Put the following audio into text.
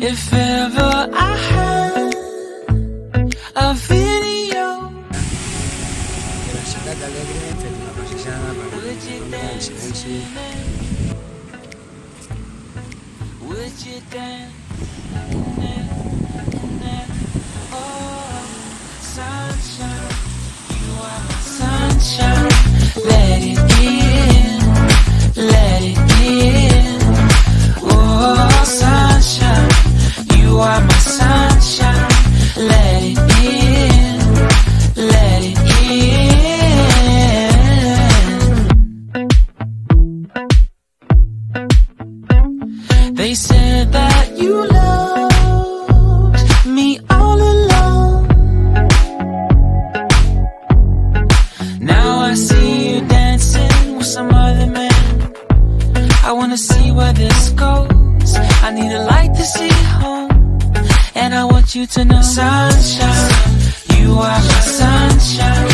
If ever I had a video. De la ciutat alegre hem fet una passejada per el silenci. Would you dance? Oh, sunshine, you are my sunshine. Let it in, let it in. Oh, sunshine, you are my sunshine. Let it in, let it in. They said that you loved me all along. Now I see you dancing with some other man. I wanna see where this goes. I need a light to see home. And I want you to know, sunshine, you are my sunshine.